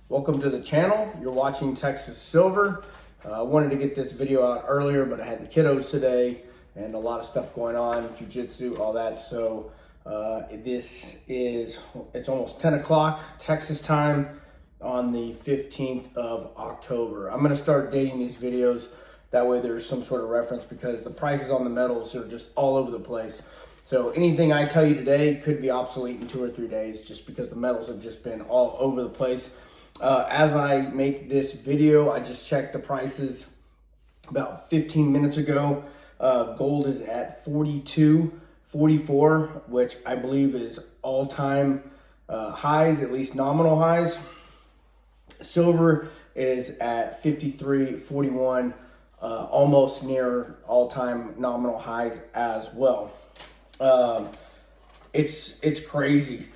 Welcome to the channel. You're watching Texas Silver. I wanted to get this video out earlier, but I had the kiddos today and a lot of stuff going on, jiu-jitsu, all that. So it's almost 10 o'clock Texas time on the 15th of October. I'm going to start dating these videos. That way there's some sort of reference because the prices on the metals are just all over the place. So anything I tell you today could be obsolete in 2 or 3 days just because the metals have just been all over the place. As I make this video, I just checked the prices about 15 minutes ago. Gold is at $42.44, which I believe is all-time highs, at least nominal highs. Silver is at $53.41, almost near all-time nominal highs as well. It's crazy.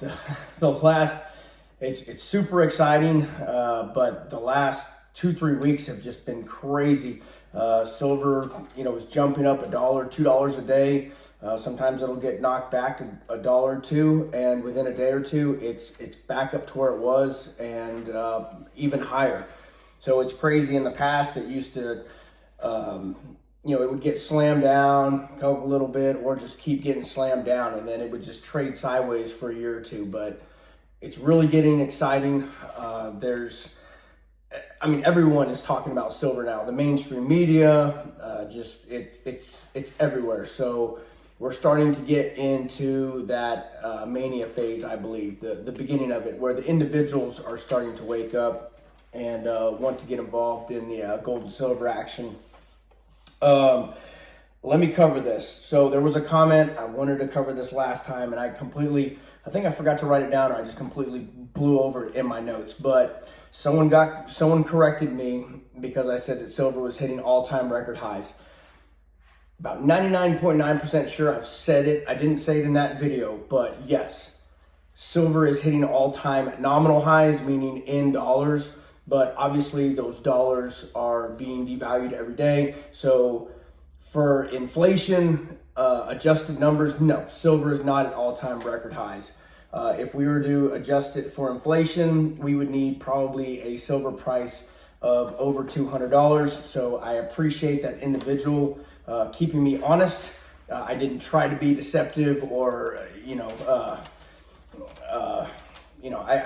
It's super exciting, but the last 2-3 weeks have just been crazy. Silver, is jumping up $1, $2 a day. Sometimes it'll get knocked back to $1 or $2, and within a day or two, it's back up to where it was and even higher. So it's crazy. In the past, it used to, it would get slammed down, go up a little bit, or just keep getting slammed down, and then it would just trade sideways for a year or two. But it's really getting exciting. Everyone is talking about silver now. The mainstream media, it's everywhere. So we're starting to get into that mania phase, I believe, the beginning of it, where the individuals are starting to wake up and want to get involved in the gold and silver action. Let me cover this. So there was a comment, I wanted to cover this last time, and I think I forgot to write it down, or I just completely blew over it in my notes. But someone corrected me because I said that silver was hitting all-time record highs. About 99.9% sure I've said it. I didn't say it in that video, but yes, silver is hitting all-time nominal highs, meaning in dollars. But obviously those dollars are being devalued every day. So for inflation adjusted numbers, no, silver is not at all-time record highs. If we were to adjust it for inflation, we would need probably a silver price of over $200. So I appreciate that individual keeping me honest. I didn't try to be deceptive or, I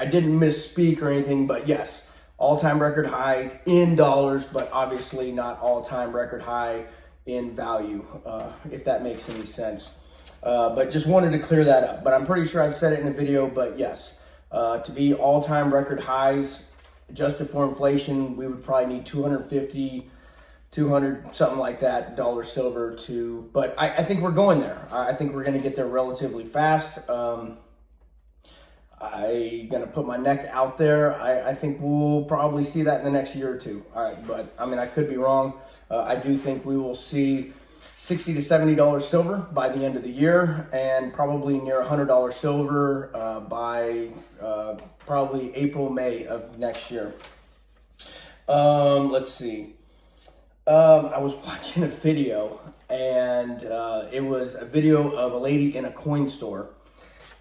didn't misspeak or anything, but yes, all-time record highs in dollars, but obviously not all-time record high in value, if that makes any sense. But just wanted to clear that up. But I'm pretty sure I've said it in a video, but yes, to be all-time record highs, adjusted for inflation, we would probably need 250, 200, something like that, dollar silver to, but I think we're going there. I think we're going to get there relatively fast. I'm going to put my neck out there. I think we'll probably see that in the next year or two. All right, but I could be wrong. I do think we will see $60 to $70 silver by the end of the year, and probably near $100 silver by probably April, May of next year. Let's see. I was watching a video, and it was a video of a lady in a coin store,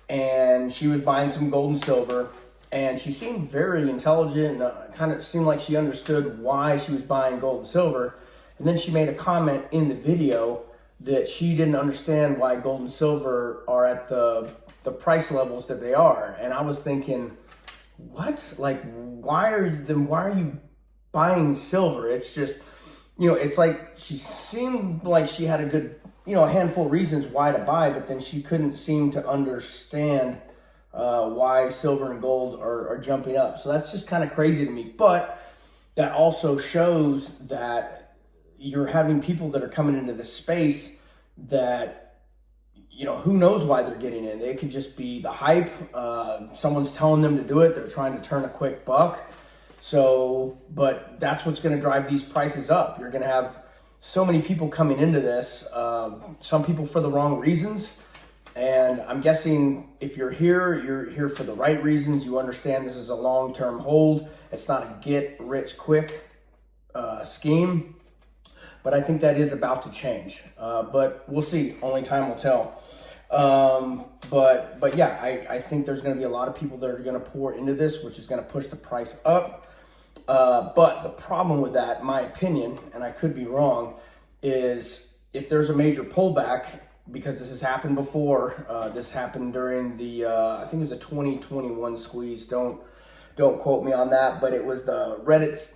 and she was buying some gold and silver, and she seemed very intelligent, and kind of seemed like she understood why she was buying gold and silver. And then she made a comment in the video that she didn't understand why gold and silver are at the price levels that they are. And I was thinking, what? Like, why are you buying silver? It's just, it's like she seemed like she had a good, a handful of reasons why to buy, but then she couldn't seem to understand why silver and gold are jumping up. So that's just kind of crazy to me. But that also shows that you're having people that are coming into this space that, who knows why they're getting in. They could just be the hype. Someone's telling them to do it. They're trying to turn a quick buck. So, but that's what's going to drive these prices up. You're going to have so many people coming into this, some people for the wrong reasons. And I'm guessing if you're here for the right reasons. You understand this is a long-term hold. It's not a get-rich-quick scheme. But I think that is about to change. But we'll see. Only time will tell. But yeah, I think there's going to be a lot of people that are going to pour into this, which is going to push the price up. But the problem with that, in my opinion, and I could be wrong, is if there's a major pullback, because this has happened before. This happened during the I think it was a 2021 squeeze. Don't quote me on that, but it was the Reddit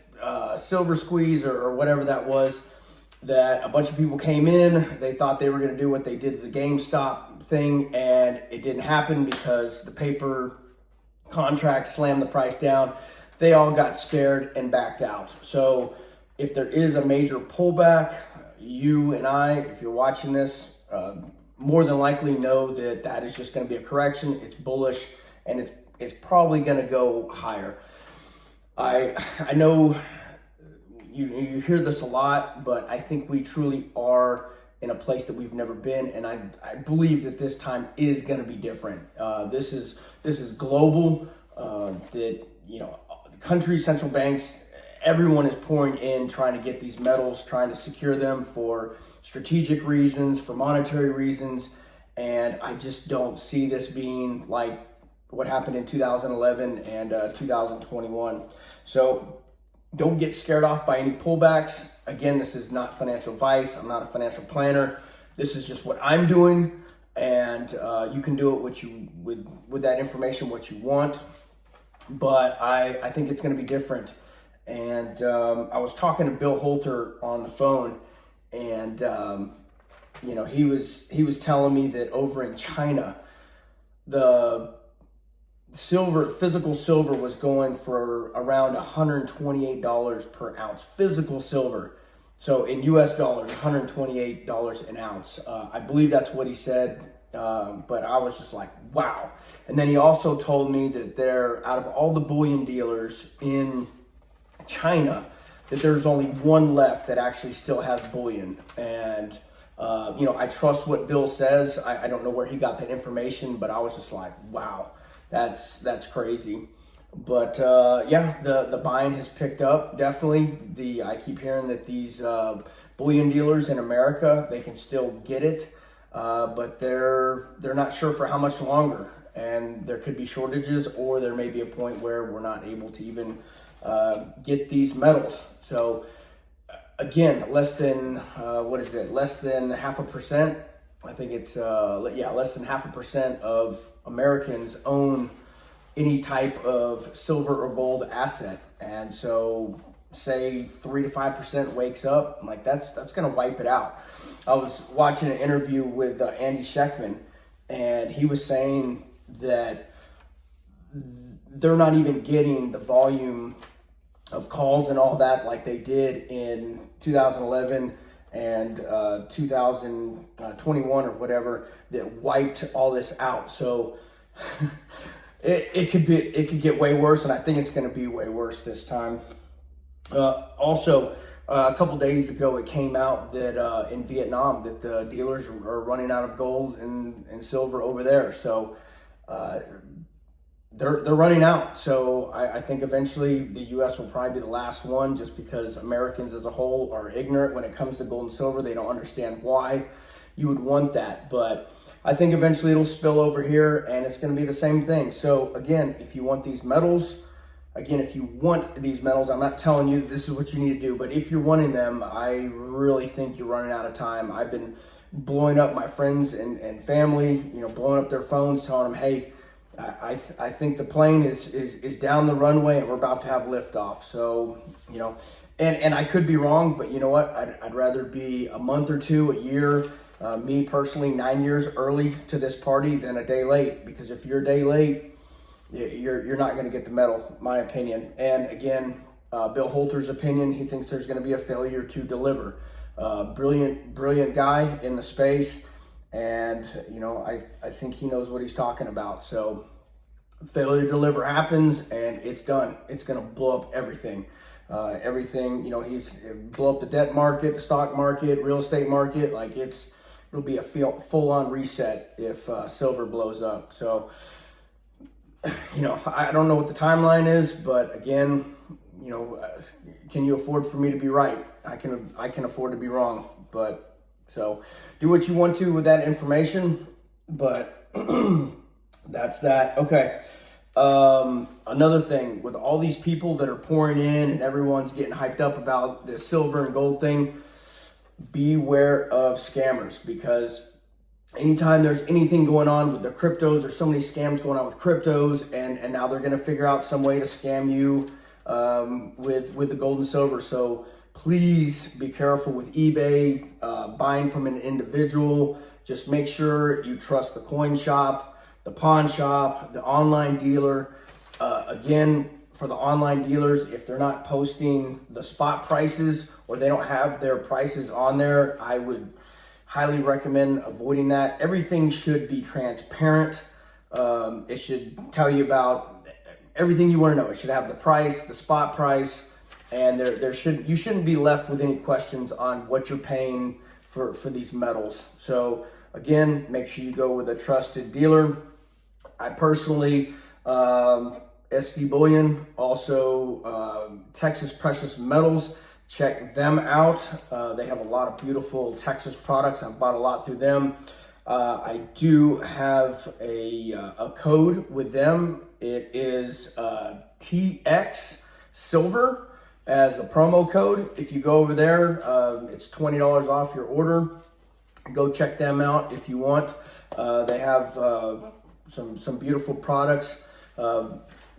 silver squeeze or whatever that was. That a bunch of people came in, they thought they were going to do what they did to the GameStop thing, and it didn't happen because the paper contract slammed the price down. They all got scared and backed out. So if there is a major pullback, you and I, if you're watching this, more than likely know that that is just going to be a correction. It's bullish, and it's probably going to go higher. I know you hear this a lot, but I think we truly are in a place that we've never been, and I believe that this time is going to be different. This is global. That countries, central banks, everyone is pouring in, trying to get these metals, trying to secure them for strategic reasons, for monetary reasons, and I just don't see this being like what happened in 2011 and 2021. So don't get scared off by any pullbacks. Again, this is not financial advice. I'm not a financial planner. This is just what I'm doing, and you can do it with that information what you want. But I think it's going to be different. And I was talking to Bill Holter on the phone, and he was telling me that over in China, the physical silver was going for around $128 per ounce. Physical silver. So in US dollars, $128 an ounce. I believe that's what he said. But I was just like, wow. And then he also told me that out of all the bullion dealers in China, that there's only one left that actually still has bullion. And I trust what Bill says. I don't know where he got that information, but I was just like, wow. That's crazy. But the buying has picked up, definitely. I keep hearing that these bullion dealers in America, they can still get it, but they're not sure for how much longer, and there could be shortages, or there may be a point where we're not able to even get these metals. So again, less than less than 0.5%. I think it's less than 0.5% of Americans own any type of silver or gold asset, and so say 3 to 5% wakes up, I'm like, that's going to wipe it out. I was watching an interview with Andy Sheckman, and he was saying that they're not even getting the volume of calls and all that like they did in 2011 and 2021 or whatever, that wiped all this out. So it could get way worse, and I think it's going to be way worse this time. Also, a couple days ago, it came out that in Vietnam that the dealers are running out of gold and silver over there. So they're running out. So I think eventually the U.S. will probably be the last one, just because Americans as a whole are ignorant when it comes to gold and silver. They don't understand why you would want that. But I think eventually it'll spill over here, and it's going to be the same thing. So again, if you want these metals, I'm not telling you this is what you need to do, but if you're wanting them, I really think you're running out of time. I've been blowing up my friends and family, blowing up their phones, telling them, hey, I think the plane is down the runway and we're about to have liftoff. So, and I could be wrong, but you know what? I'd rather be a month or two, a year, me personally, 9 years early to this party than a day late, because if you're a day late, you're not going to get the medal, my opinion. And again, Bill Holter's opinion, he thinks there's going to be a failure to deliver. Brilliant guy in the space, and I think he knows what he's talking about. So failure to deliver happens, and it's done. It's going to blow up everything. He's blow up the debt market, the stock market, real estate market. Like it'll be a full-on reset if silver blows up. So I don't know what the timeline is, but again, can you afford for me to be right? I can afford to be wrong, but so do what you want to with that information. But that's that. Okay. Another thing, with all these people that are pouring in and everyone's getting hyped up about this silver and gold thing, beware of scammers, because anytime there's anything going on with the cryptos, there's so many scams going on with cryptos, and now they're going to figure out some way to scam you with the gold and silver. So please be careful with eBay, buying from an individual. Just make sure you trust the coin shop, the pawn shop, the online dealer. Again, for the online dealers, if they're not posting the spot prices or they don't have their prices on there, I would highly recommend avoiding that. Everything should be transparent. It should tell you about everything you want to know. It should have the price, the spot price, and you shouldn't be left with any questions on what you're paying for these metals. So again, make sure you go with a trusted dealer. I personally, SD Bullion, also Texas Precious Metals, check them out. They have a lot of beautiful Texas products. I've bought a lot through them. I do have a code with them. It is TX Silver as the promo code. If you go over there, it's $20 off your order. Go check them out if you want. They have some beautiful products,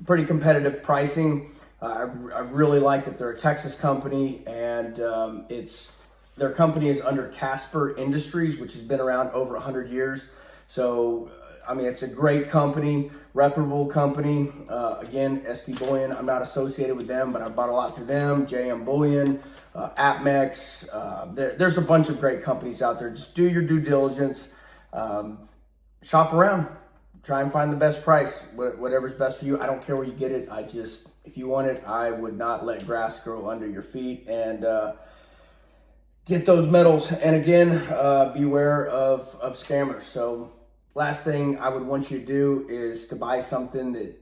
pretty competitive pricing. I really like that they're a Texas company, and their company is under Casper Industries, which has been around over 100 years. So, I mean, it's a great company, reputable company. Again, SD Bullion, I'm not associated with them, but I bought a lot through them. JM Bullion, Apmex. There's a bunch of great companies out there. Just do your due diligence. Shop around. Try and find the best price, whatever's best for you. I don't care where you get it. If you want it, I would not let grass grow under your feet, and get those metals. And again, beware of scammers. So last thing I would want you to do is to buy something that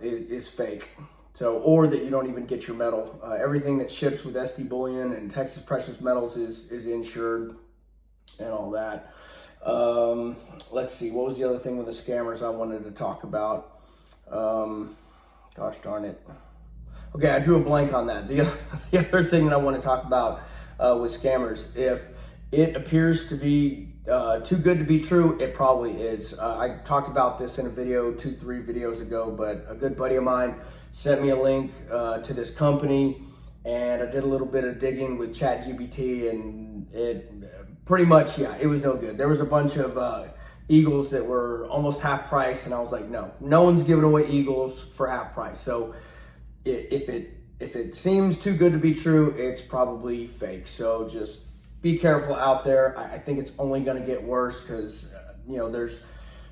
is fake. So, or that you don't even get your metal. Everything that ships with SD Bullion and Texas Precious Metals is insured and all that. Let's see, what was the other thing with the scammers I wanted to talk about? Gosh darn it. Okay, I drew a blank on that. The other thing that I want to talk about with scammers, if it appears to be too good to be true, it probably is. I talked about this in a video 2-3 videos ago, but a good buddy of mine sent me a link to this company, and I did a little bit of digging with ChatGPT, and it pretty much, yeah, it was no good. There was a bunch of Eagles that were almost half price, and I was like, no one's giving away Eagles for half price. So if it seems too good to be true, it's probably fake. So just be careful out there. I think it's only going to get worse, because there's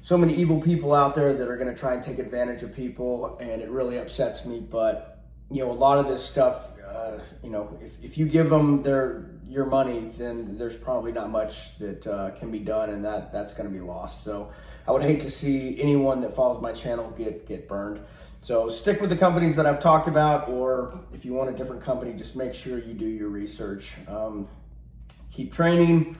so many evil people out there that are going to try and take advantage of people, and it really upsets me. But a lot of this stuff, if you give them your money, then there's probably not much that can be done, and that's going to be lost. So I would hate to see anyone that follows my channel get burned. So stick with the companies that I've talked about, or if you want a different company, just make sure you do your research. Keep training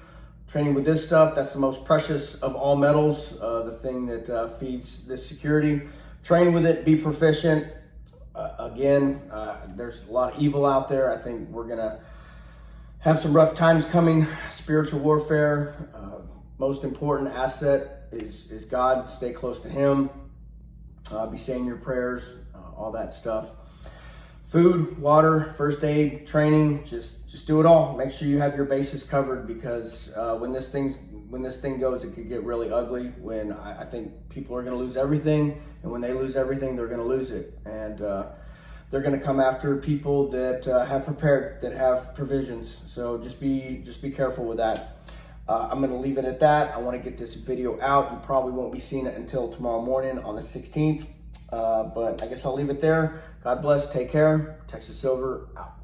with this stuff. That's the most precious of all metals, the thing that feeds this security. Train with it, be proficient. Again, there's a lot of evil out there. I think we're gonna have some rough times coming. Spiritual warfare. Most important asset is God. Stay close to Him. Be saying your prayers, all that stuff. Food, water, first aid, training. Just do it all. Make sure you have your bases covered, because when this thing goes, it could get really ugly. When I think people are going to lose everything, and when they lose everything, they're going to lose it, and they're going to come after people that have prepared, that have provisions. So just be careful with that. I'm going to leave it at that. I want to get this video out. You probably won't be seeing it until tomorrow morning on the 16th. But I guess I'll leave it there. God bless. Take care. Texas Silver out.